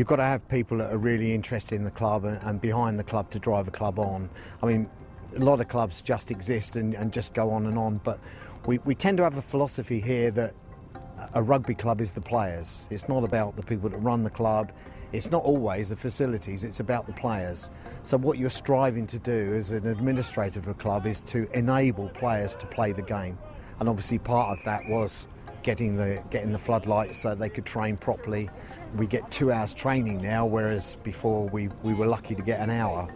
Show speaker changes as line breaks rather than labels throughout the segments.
You've got to have people that are really interested in the club and behind the club to drive a club on. I mean, a lot of clubs just exist and just go on, but we tend to have a philosophy here that a rugby club is the players. It's not about the people that run the club. It's not always the facilities, it's about the players. So what you're striving to do as an administrator of a club is to enable players to play the game. And obviously part of that was getting the floodlights so they could train properly. We get 2 hours training now, whereas before we were lucky to get an hour.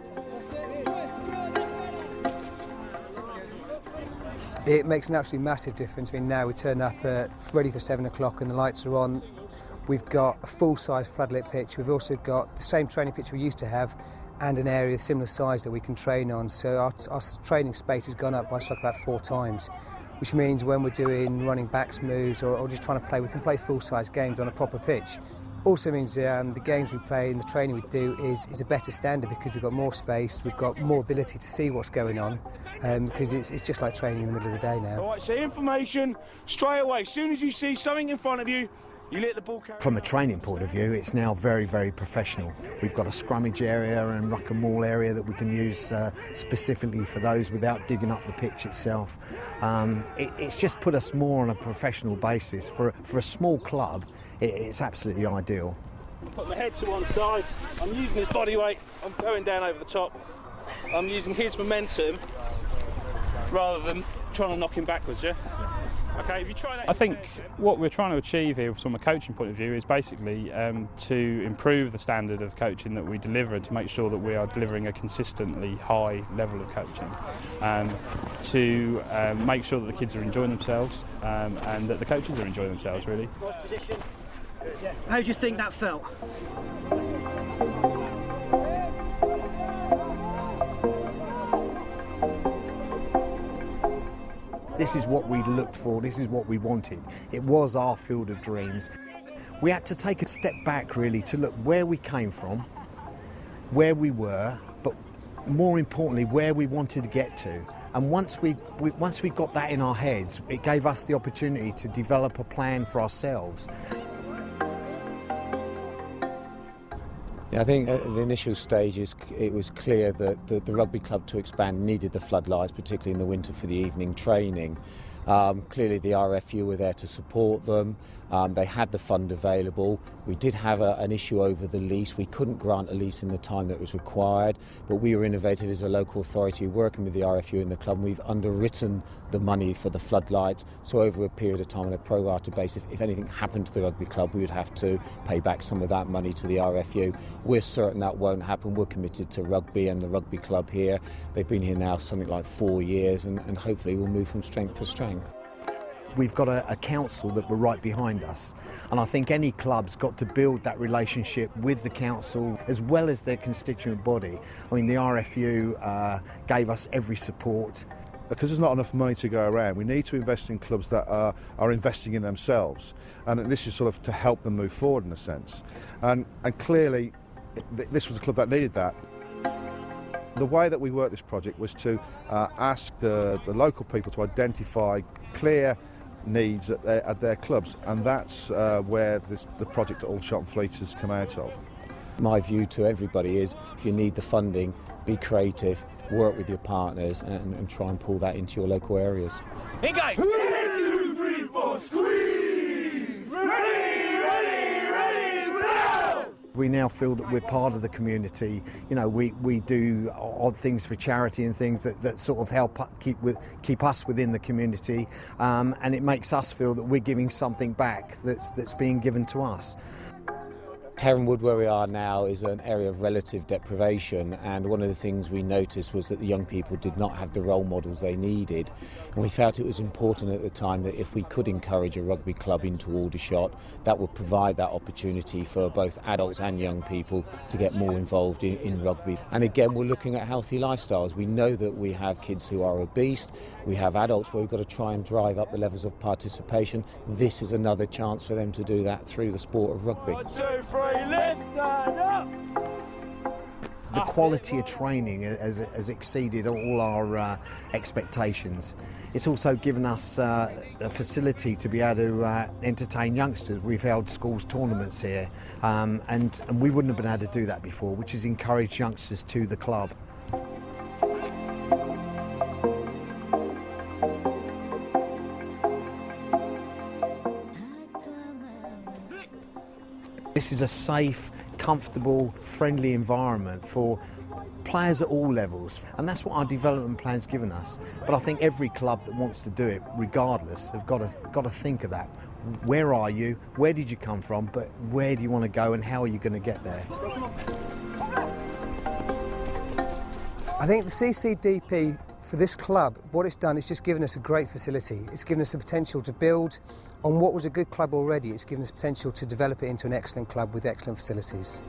It makes an absolutely massive difference. I mean, now we turn up ready for 7 o'clock and the lights are on. We've got a full-size floodlit pitch. We've also got the same training pitch we used to have and an area similar size that we can train on. So our training space has gone up by about 4 times, which means when we're doing running backs moves or just trying to play, we can play full-size games on a proper pitch. Also means the games we play and the training we do is a better standard because we've got more space, we've got more ability to see what's going on, because it's just like training in the middle of the day now.
All right, so information straight away. As soon as you see something in front of you, you let the ball carry.
From a training point of view, it's now very, very professional. We've got a scrummage area and ruck and maul area that we can use specifically for those without digging up the pitch itself. It's just put us more on a professional basis. For a small club, it's absolutely ideal.
Put my head to one side, I'm using his body weight, I'm going down over the top. I'm using his momentum rather than trying to knock him backwards, yeah? Okay, if you try that.
I think what we're trying to achieve here from a coaching point of view is basically to improve the standard of coaching that we deliver and to make sure that we are delivering a consistently high level of coaching, to make sure that the kids are enjoying themselves and that the coaches are enjoying themselves, really.
How do you think that felt?
This is what we looked for, this is what we wanted. It was our field of dreams. We had to take a step back really to look where we came from, where we were, but more importantly where we wanted to get to. And once we got that in our heads, it gave us the opportunity to develop a plan for ourselves.
Yeah, I think at the initial stages it was clear that the rugby club to expand needed the floodlights, particularly in the winter for the evening training. Clearly the RFU were there to support them. They had the fund available. We did have an issue over the lease. We couldn't grant a lease in the time that was required, but we were innovative as a local authority working with the RFU and the club. We've underwritten the money for the floodlights, so over a period of time on a pro rata basis, if anything happened to the rugby club, we would have to pay back some of that money to the RFU. We're certain that won't happen. We're committed to rugby and the rugby club here. They've been here now something like 4 years, and hopefully we'll move from strength to strength.
We've got a council that were right behind us, and I think any club's got to build that relationship with the council as well as their constituent body. I mean, the RFU gave us every support.
Because there's not enough money to go around, we need to invest in clubs that are investing in themselves, and this is sort of to help them move forward in a sense. And clearly this was a club that needed that. The way that we worked this project was to ask the local people to identify clear needs at their clubs, and that's where the project at Aldershot and Fleet has come out of.
My view to everybody is, if you need the funding, be creative, work with your partners and try and pull that into your local areas.
Engage! 1, 2, 3, 4, squeeze! Ready, now!
We now feel that we're part of the community. You know, we do odd things for charity and things that sort of help keep us within the community, and it makes us feel that we're giving something back that's being given to us.
Heronwood, where we are now, is an area of relative deprivation, and one of the things we noticed was that the young people did not have the role models they needed, and we felt it was important at the time that if we could encourage a rugby club into Aldershot, that would provide that opportunity for both adults and young people to get more involved in rugby. And again, we're looking at healthy lifestyles. We know that we have kids who are obese, we have adults where we've got to try and drive up the levels of participation. This is another chance for them to do that through the sport of rugby.
1, 2, 3, lift and up!
The quality of training has exceeded all our expectations. It's also given us a facility to be able to entertain youngsters. We've held schools tournaments here, and we wouldn't have been able to do that before, which has encouraged youngsters to the club. This is a safe, comfortable, friendly environment for players at all levels, and that's what our development plan's given us. But I think every club that wants to do it, regardless, have got to think of that. Where are you? Where did you come from? But where do you want to go, and how are you going to get there?
I think the CCDP for this club, what it's done is just given us a great facility. It's given us the potential to build on what was a good club already. It's given us potential to develop it into an excellent club with excellent facilities.